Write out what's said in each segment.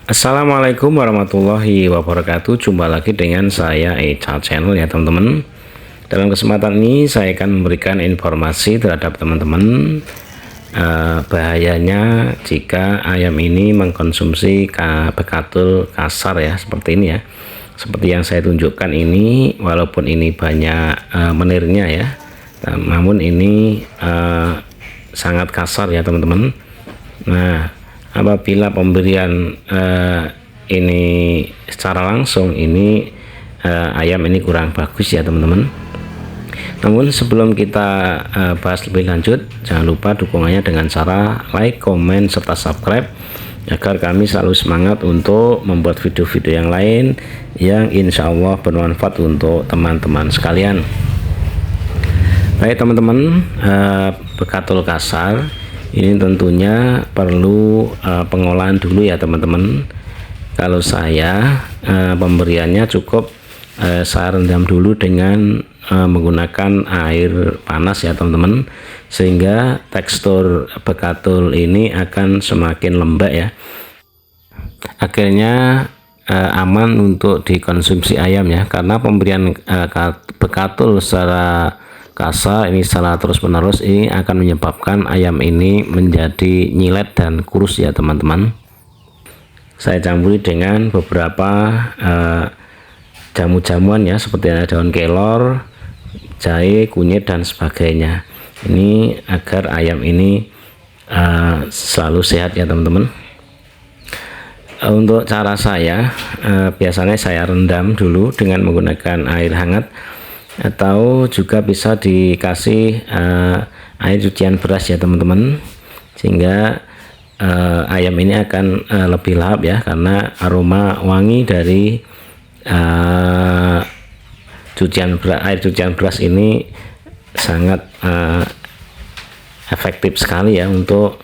Assalamualaikum warahmatullahi wabarakatuh. Jumpa lagi dengan saya Echa Channel ya teman-teman. Dalam kesempatan ini saya akan memberikan informasi terhadap teman-teman bahayanya jika ayam ini mengkonsumsi bekatul kasar ya, seperti ini ya. Seperti yang saya tunjukkan ini, walaupun ini banyak menirnya ya, namun ini sangat kasar ya teman-teman. Nah, apabila pemberian ini secara langsung, ini ayam ini kurang bagus ya teman-teman. Namun sebelum kita bahas lebih lanjut, jangan lupa dukungannya dengan cara like, komen, serta subscribe agar kami selalu semangat untuk membuat video-video yang lain yang insya Allah bermanfaat untuk teman-teman sekalian. Baik teman-teman, bekatul kasar ini tentunya perlu pengolahan dulu ya teman-teman. Kalau saya pemberiannya cukup saya rendam dulu dengan menggunakan air panas ya teman-teman, sehingga tekstur bekatul ini akan semakin lembek ya, akhirnya aman untuk dikonsumsi ayam ya. Karena pemberian bekatul secara kasar ini secara terus-menerus ini akan menyebabkan ayam ini menjadi nyilet dan kurus ya teman-teman. Saya campuri dengan beberapa jamu-jamuan ya, seperti ada daun kelor, jahe, kunyit dan sebagainya. Ini agar ayam ini selalu sehat ya teman-teman. Untuk cara saya biasanya saya rendam dulu dengan menggunakan air hangat, atau juga bisa dikasih air cucian beras ya teman-teman, sehingga ayam ini akan lebih lahap ya, karena aroma wangi dari air cucian beras ini sangat efektif sekali ya untuk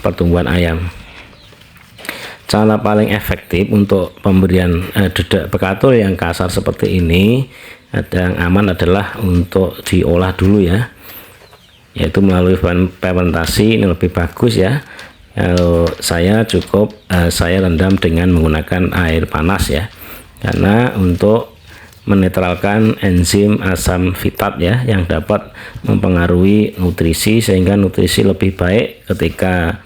pertumbuhan ayam. Cara paling efektif untuk pemberian dedak bekatul yang kasar seperti ini, yang aman adalah untuk diolah dulu ya, yaitu melalui fermentasi. Ini lebih bagus ya. Kalau saya cukup saya rendam dengan menggunakan air panas ya, karena untuk menetralkan enzim asam fitat ya, yang dapat mempengaruhi nutrisi, sehingga nutrisi lebih baik ketika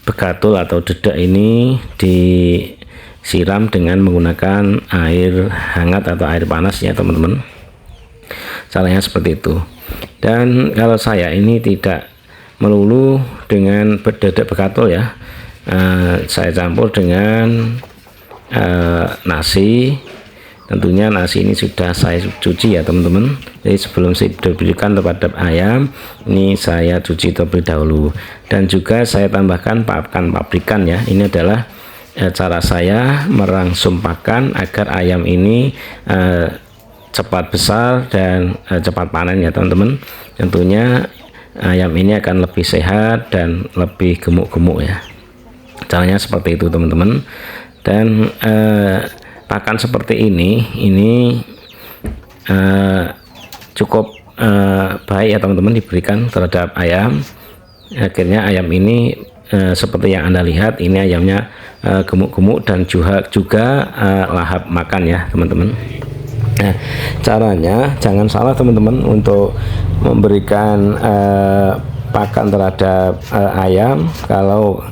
bekatul atau dedak ini disiram dengan menggunakan air hangat atau air panas ya teman-teman. Caranya seperti itu. Dan kalau saya ini tidak melulu dengan dedak bekatul ya, saya campur dengan nasi. Tentunya nasi ini sudah saya cuci ya teman-teman. Jadi sebelum saya diberikan terhadap ayam, ini saya cuci terlebih dahulu. Dan juga saya tambahkan pakan pabrikan ya. Ini adalah cara saya merangsung pakan agar ayam ini cepat besar dan cepat panen ya teman-teman. Tentunya ayam ini akan lebih sehat dan lebih gemuk-gemuk ya. Caranya seperti itu teman-teman. Dan pakan seperti ini cukup baik ya teman-teman diberikan terhadap ayam. Akhirnya ayam ini seperti yang Anda lihat, ini ayamnya gemuk-gemuk dan juga lahap makan ya teman-teman. Nah, caranya jangan salah teman-teman untuk memberikan pakan terhadap ayam. Kalau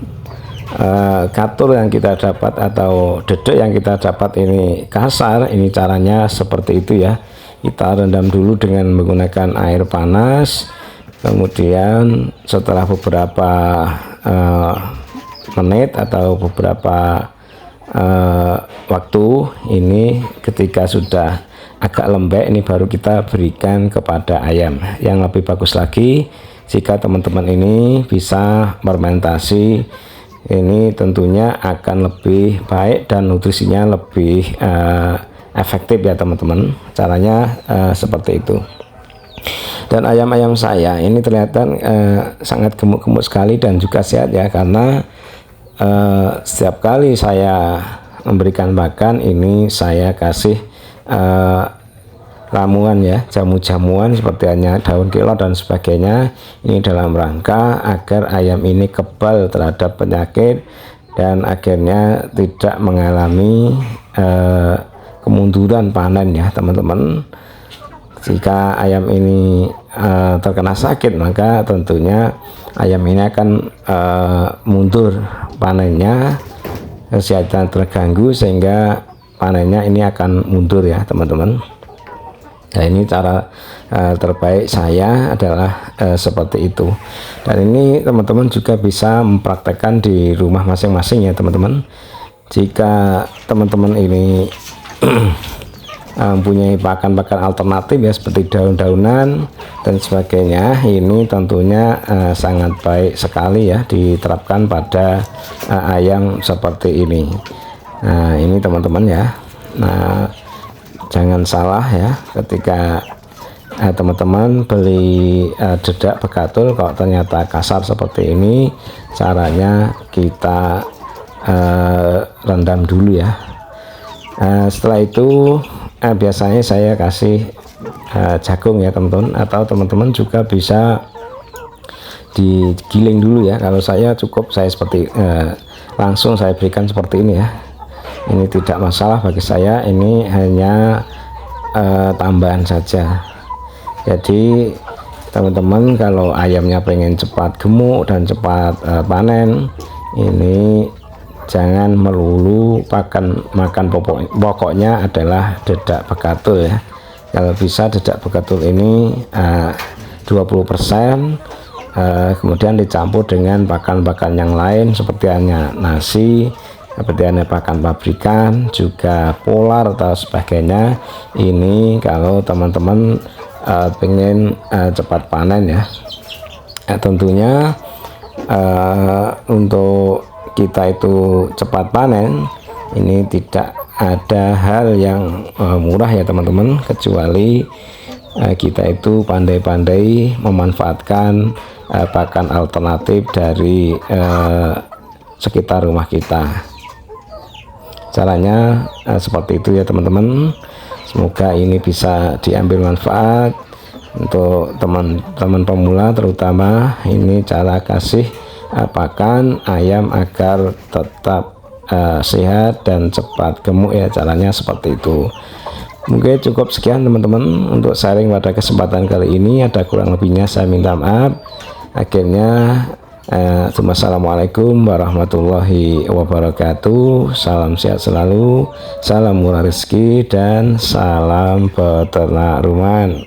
katul yang kita dapat atau dedek yang kita dapat ini kasar, ini caranya seperti itu ya. Kita rendam dulu dengan menggunakan air panas, kemudian setelah beberapa menit atau beberapa waktu, ini ketika sudah agak lembek, ini baru kita berikan kepada ayam. Yang lebih bagus lagi jika teman-teman ini bisa fermentasi, ini tentunya akan lebih baik dan nutrisinya lebih efektif ya teman-teman. Caranya seperti itu. Dan ayam-ayam saya ini terlihat sangat gemuk-gemuk sekali dan juga sehat ya, karena setiap kali saya memberikan makan ini saya kasih ramuan ya, jamu-jamuan seperti hanya daun kelor dan sebagainya. Ini dalam rangka agar ayam ini kebal terhadap penyakit dan akhirnya tidak mengalami kemunduran panen ya teman-teman. Jika ayam ini terkena sakit, maka tentunya ayam ini akan mundur panennya, kesehatan terganggu, sehingga panennya ini akan mundur ya teman-teman. Nah, ini cara terbaik saya adalah seperti itu. Dan ini teman-teman juga bisa mempraktekkan di rumah masing-masing ya teman-teman. Jika teman-teman ini mempunyai pakan-pakan alternatif ya seperti daun-daunan dan sebagainya, ini tentunya sangat baik sekali ya diterapkan pada ayam seperti ini. Nah, ini teman-teman ya. Nah, jangan salah ya ketika teman-teman beli dedak begatul kok ternyata kasar seperti ini, caranya kita rendam dulu ya. Setelah itu biasanya saya kasih jagung ya teman-teman, atau teman-teman juga bisa digiling dulu ya. Kalau saya cukup saya seperti langsung saya berikan seperti ini ya. Ini tidak masalah bagi saya, ini hanya tambahan saja. Jadi teman-teman kalau ayamnya pengen cepat gemuk dan cepat panen, ini jangan melulu makan pokoknya adalah dedak begatul ya. Kalau bisa dedak begatul ini 20%, kemudian dicampur dengan pakan-pakan yang lain seperti hanya nasi, seperti hanya pakan pabrikan, juga polar atau sebagainya. Ini kalau teman-teman pengen cepat panen ya. Tentunya untuk kita itu cepat panen, ini tidak ada hal yang murah ya teman-teman, kecuali kita itu pandai-pandai memanfaatkan pakan alternatif dari sekitar rumah kita. Caranya seperti itu ya teman-teman. Semoga ini bisa diambil manfaat untuk teman-teman pemula, terutama ini cara kasih pakan ayam agar tetap sehat dan cepat gemuk ya. Caranya seperti itu. Mungkin cukup sekian teman-teman untuk sharing pada kesempatan kali ini. Ada kurang lebihnya saya minta maaf. Akhirnya Assalamualaikum warahmatullahi wabarakatuh. Salam sehat selalu, salam murah rezeki, dan salam peternak rumahan.